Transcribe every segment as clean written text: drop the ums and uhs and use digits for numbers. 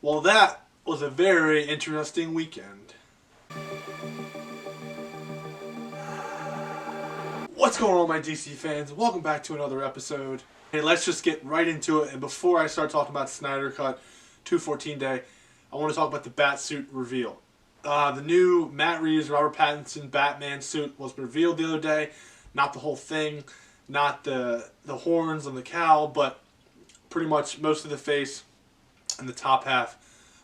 Well, that was a very interesting weekend. What's going on, my DC fans? Welcome back to another episode. Hey, let's just get right into it. And before I start talking about Snyder Cut 214 Day, I want to talk about the Batsuit reveal. The new Matt Reeves, Robert Pattinson Batman suit was revealed the other day. Not the whole thing, not the horns on the cowl, but pretty much most of the face and the top half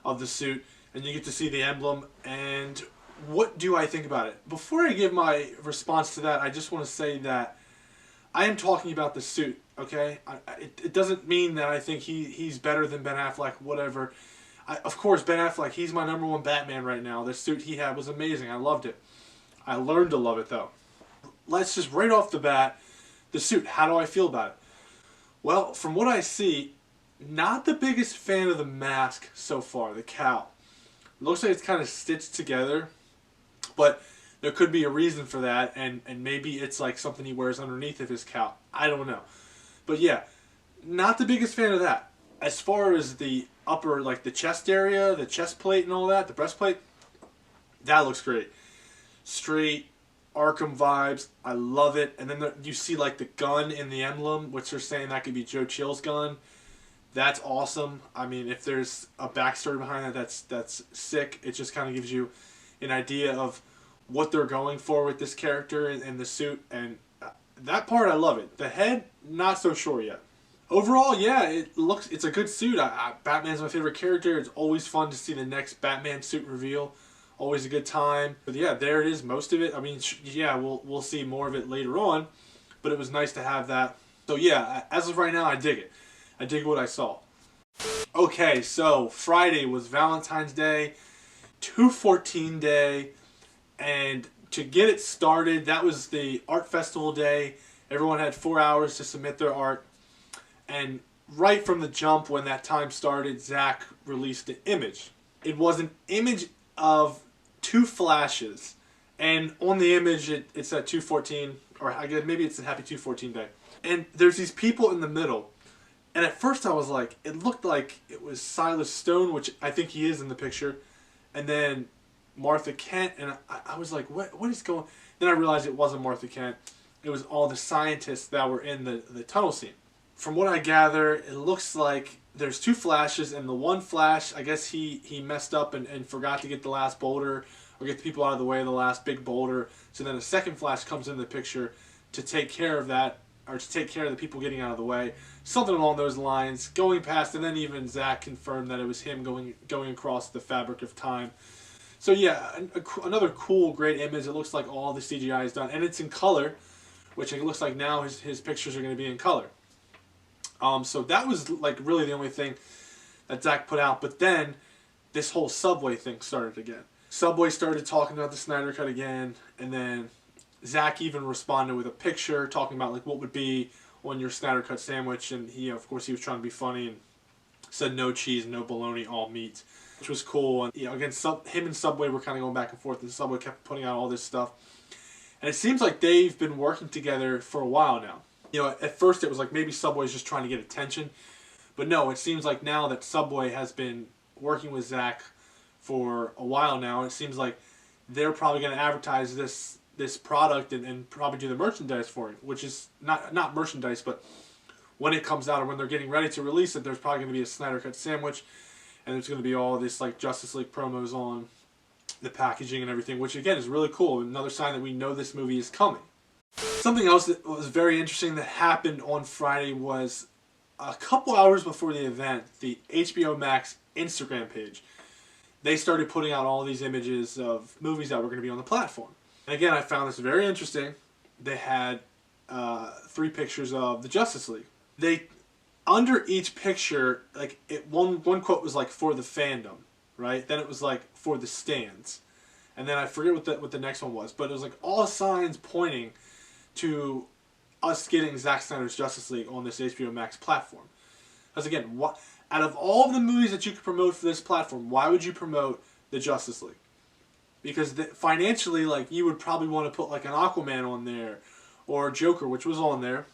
of the suit. And you get to see the emblem. And what do I think about it? Before I give my response to that, I just want to say that I am talking about the suit, okay? It doesn't mean that I think he's better than Ben Affleck, whatever. Of course, Ben Affleck, he's my number one Batman right now. The suit he had was amazing. I loved it. I learned to love it, though. Let's just right off the bat, the suit. How do I feel about it? Well, from what I see, not the biggest fan of the mask so far, the cowl. It looks like it's kind of stitched together, but there could be a reason for that, and maybe it's like something he wears underneath of his cowl. I don't know. But yeah, not the biggest fan of that. As far as the upper, like the chest area, the chest plate and all that, the breastplate, that looks great. Straight Arkham vibes. I love it. And then you see like the gun in the emblem, which they're saying that could be Joe Chill's gun. That's awesome. I mean, if there's a backstory behind that, that's sick. It just kind of gives you an idea of what they're going for with this character and the suit, and that part I love it. The head, not so sure yet. Overall, yeah, it's a good suit. Batman's my favorite character. It's always fun to see the next Batman suit reveal. Always a good time. But yeah, there it is. Most of it. I mean, yeah, we'll see more of it later on, but it was nice to have that. So yeah, as of right now, I dig it. I dig what I saw. Okay, so Friday was Valentine's Day, 214 Day, and to get it started, that was the art festival day. Everyone had 4 hours to submit their art. And right from the jump, when that time started, Zach released an image. It was an image of two flashes. And on the image, it's at 214, or I guess maybe it's a happy 214 day. And there's these people in the middle. And at first I was like, it looked like it was Silas Stone, which I think he is in the picture. And then Martha Kent, and I was like, what is going on? Then I realized it wasn't Martha Kent. It was all the scientists that were in the tunnel scene. From what I gather, it looks like there's two flashes, and the one flash, I guess he messed up and forgot to get the last boulder, or get the people out of the way of the last big boulder. So then a second flash comes in the picture to take care of that, or to take care of the people getting out of the way. Something along those lines, going past, and then even Zach confirmed that it was him going across the fabric of time. So yeah, another cool, great image. It looks like all the CGI is done, and it's in color, which it looks like now his pictures are going to be in color. So that was like really the only thing that Zach put out. But then this whole Subway thing started again. Subway started talking about the Snyder Cut again, and then Zach even responded with a picture talking about like what would be on your Snyder Cut sandwich, and he, of course, he was trying to be funny and said no cheese, no bologna, all meat, which was cool. And again, him and Subway were kind of going back and forth, and Subway kept putting out all this stuff. And it seems like they've been working together for a while now. At first it was like maybe Subway's just trying to get attention, but no, it seems like now that Subway has been working with Zach for a while now, it seems like they're probably going to advertise this product and probably do the merchandise for it, which is not merchandise, but when it comes out or when they're getting ready to release it, there's probably going to be a Snyder Cut sandwich, and there's going to be all this like Justice League promos on the packaging and everything, which again is really cool. Another sign that we know this movie is coming. Something else that was very interesting that happened on Friday was a couple hours before the event, the HBO Max Instagram page, they started putting out all these images of movies that were going to be on the platform. And again, I found this very interesting. They had 3 pictures of the Justice League. They, under each picture, like one quote was like for the fandom, right? Then it was like for the stands, and then I forget what the next one was, but it was like all signs pointing to us getting Zack Snyder's Justice League on this HBO Max platform. Because again, out of all of the movies that you could promote for this platform, why would you promote the Justice League? Because financially, like, you would probably want to put like an Aquaman on there, or Joker, which was on there,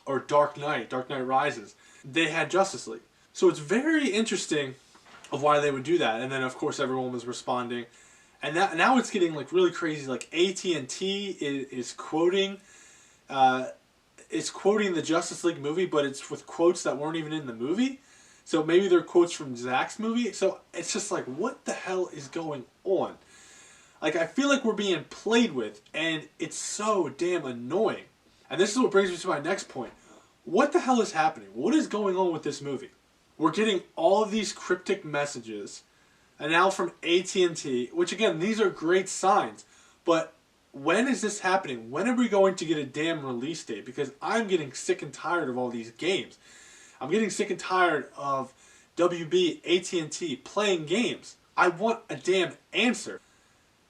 or Dark Knight Rises. They had Justice League. So it's very interesting of why they would do that. And then of course everyone was responding, and that now it's getting like really crazy. Like AT&T is quoting, it's quoting the Justice League movie, but it's with quotes that weren't even in the movie. So maybe they're quotes from Zack's movie. So it's just like, what the hell is going on? Like, I feel like we're being played with, and it's so damn annoying. And this is what brings me to my next point. What the hell is happening? What is going on with this movie? We're getting all of these cryptic messages, and now from AT&T, which again, these are great signs, but when is this happening? When are we going to get a damn release date? Because I'm getting sick and tired of all these games. I'm getting sick and tired of WB, AT&T playing games. I want a damn answer.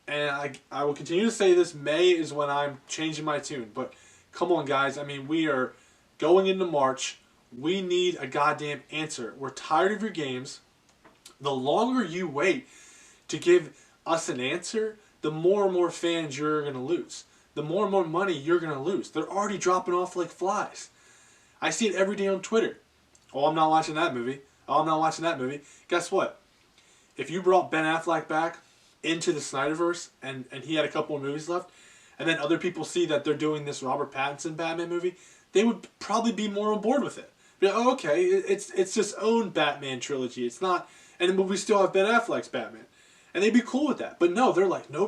And I will continue to say this. May is when I'm changing my tune. But come on, guys. I mean, we are going into March. We need a goddamn answer. We're tired of your games. The longer you wait to give us an answer, the more and more fans you're going to lose. The more and more money you're going to lose. They're already dropping off like flies. I see it every day on Twitter. Oh, I'm not watching that movie. Oh, I'm not watching that movie. Guess what? If you brought Ben Affleck back into the Snyderverse and he had a couple of movies left, and then other people see that they're doing this Robert Pattinson Batman movie, they would probably be more on board with it. Be like, oh, okay, it's its own Batman trilogy. It's not, and we still have Ben Affleck's Batman. And they'd be cool with that. But no, they're like, no.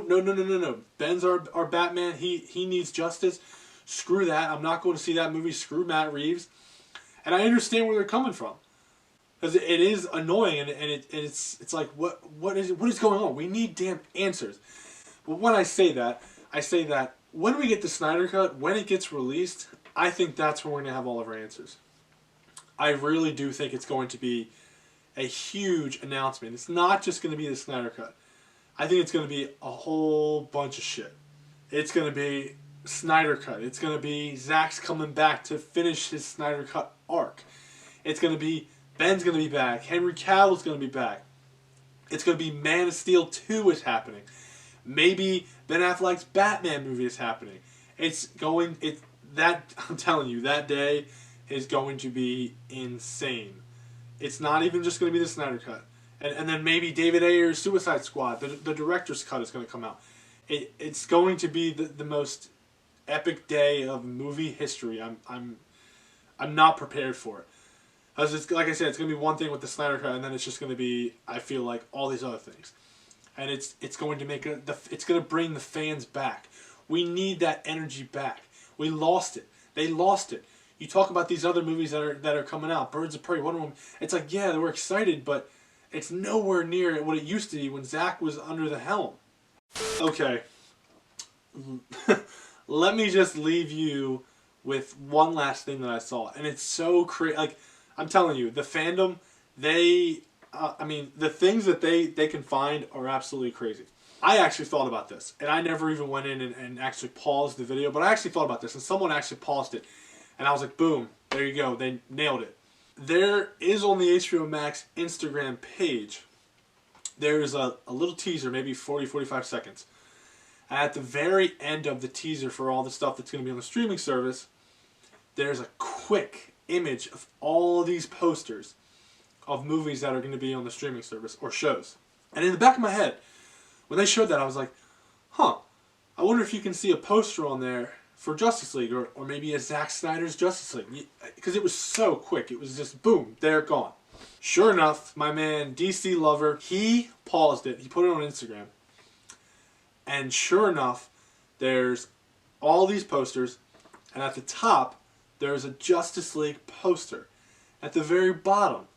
Ben's our Batman. He needs justice. Screw that. I'm not going to see that movie. Screw Matt Reeves. And I understand where they're coming from. Because it is annoying, and it's like, what is going on? We need damn answers. But when I say that when we get the Snyder Cut, when it gets released, I think that's when we're going to have all of our answers. I really do think it's going to be a huge announcement. It's not just going to be the Snyder Cut. I think it's going to be a whole bunch of shit. It's going to be Snyder Cut. It's going to be Zack's coming back to finish his Snyder Cut arc. It's going to be Ben's going to be back. Henry Cavill's going to be back. It's going to be Man of Steel 2 is happening. Maybe Ben Affleck's Batman movie is happening. I'm telling you, that day is going to be insane. It's not even just going to be the Snyder Cut. And then maybe David Ayer's Suicide Squad, the director's cut is going to come out. It's going to be the most epic day of movie history. I'm not prepared for it. Because it's, like I said, it's going to be one thing with the Snyder Cut, and then it's just going to be, I feel like, all these other things. And it's going to it's going to bring the fans back. We need that energy back. We lost it. They lost it. You talk about these other movies that are coming out, Birds of Prey, Wonder Woman. It's like, yeah, we're excited, but it's nowhere near what it used to be when Zack was under the helm. Okay. Let me just leave you with one last thing that I saw, and it's so crazy. Like, I'm telling you, the fandom, the things that they can find are absolutely crazy. I actually thought about this, and I never even went in and actually paused the video, but I actually thought about this, and someone actually paused it, and I was like, boom, there you go, they nailed it. There is on the HBO Max Instagram page, there's a little teaser, maybe 40-45 seconds. And at the very end of the teaser for all the stuff that's going to be on the streaming service, there's a quick image of all these posters of movies that are going to be on the streaming service or shows. And in the back of my head, when they showed that, I was like, I wonder if you can see a poster on there for Justice League or maybe a Zack Snyder's Justice League. Because it was so quick. It was just boom, they're gone. Sure enough, my man, DC Lover, he paused it. He put it on Instagram. And sure enough, there's all these posters. And at the top, there's a Justice League poster. At the very bottom,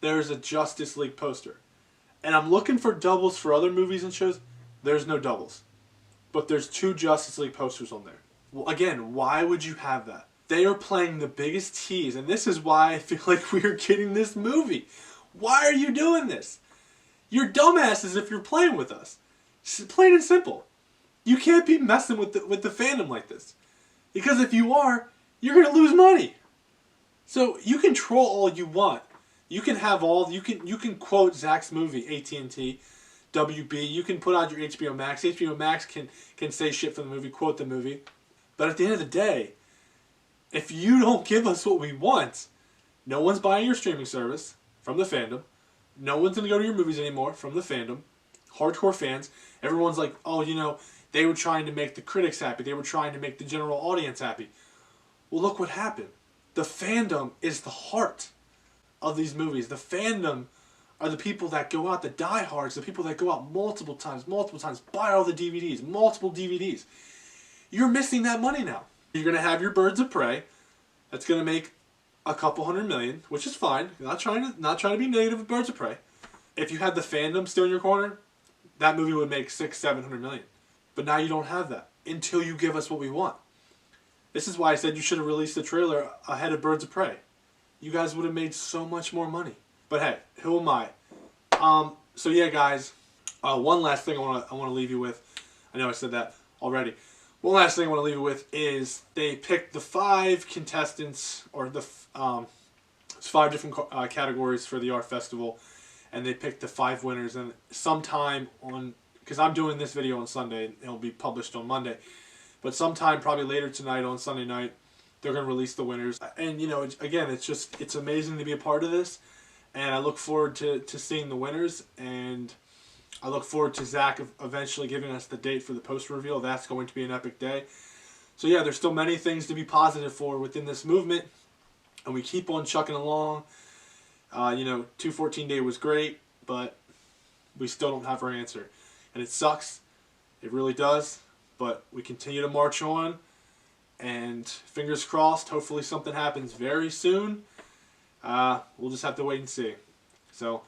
there's a Justice League poster. And I'm looking for doubles for other movies and shows. There's no doubles. But there's 2 Justice League posters on there. Well, again, why would you have that? They are playing the biggest tease, and this is why I feel like we are getting this movie. Why are you doing this? You're dumbasses if you're playing with us. Plain and simple. You can't be messing with the fandom like this. Because if you are, you're going to lose money. So you can troll all you want. You can have you can quote Zack's movie, AT&T, WB. You can put out your HBO Max. HBO Max can say shit for the movie, quote the movie. But at the end of the day, if you don't give us what we want, no one's buying your streaming service from the fandom. No one's going to go to your movies anymore from the fandom. Hardcore fans. Everyone's like, oh, you know, they were trying to make the critics happy. They were trying to make the general audience happy. Well, look what happened. The fandom is the heart of these movies. The fandom are the people that go out, the diehards, the people that go out multiple times, buy all the DVDs, multiple DVDs. You're missing that money now. You're going to have your Birds of Prey. That's going to make a couple $100 million, which is fine. Not trying to be negative with Birds of Prey. If you had the fandom still in your corner, that movie would make $600-700 million. But now you don't have that until you give us what we want. This is why I said you should have released the trailer ahead of Birds of Prey. You guys would have made so much more money. But hey, who am I? So yeah, guys. One last thing I want to leave you with. I know I said that already. One last thing I want to leave you with is they picked the 5 contestants, or the 5 different categories for the art festival, and they picked the 5 winners. And sometime on, because I'm doing this video on Sunday, and it'll be published on Monday, but sometime probably later tonight on Sunday night, they're going to release the winners. And you know, again, it's amazing to be a part of this, and I look forward to seeing the winners, and I look forward to Zach eventually giving us the date for the post reveal. That's going to be an epic day. So yeah, there's still many things to be positive for within this movement, and we keep on chucking along. You know, 214 Day was great, but we still don't have our answer, and it sucks. It really does. But we continue to march on, and fingers crossed, hopefully something happens very soon. We'll just have to wait and see. So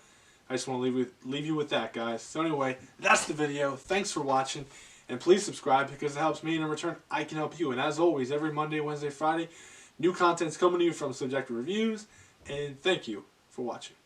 I just want to leave you with that, guys. So anyway, that's the video. Thanks for watching, and please subscribe because it helps me, and in return, I can help you. And as always, every Monday, Wednesday, Friday, new content's coming to you from Subjective Reviews, and thank you for watching.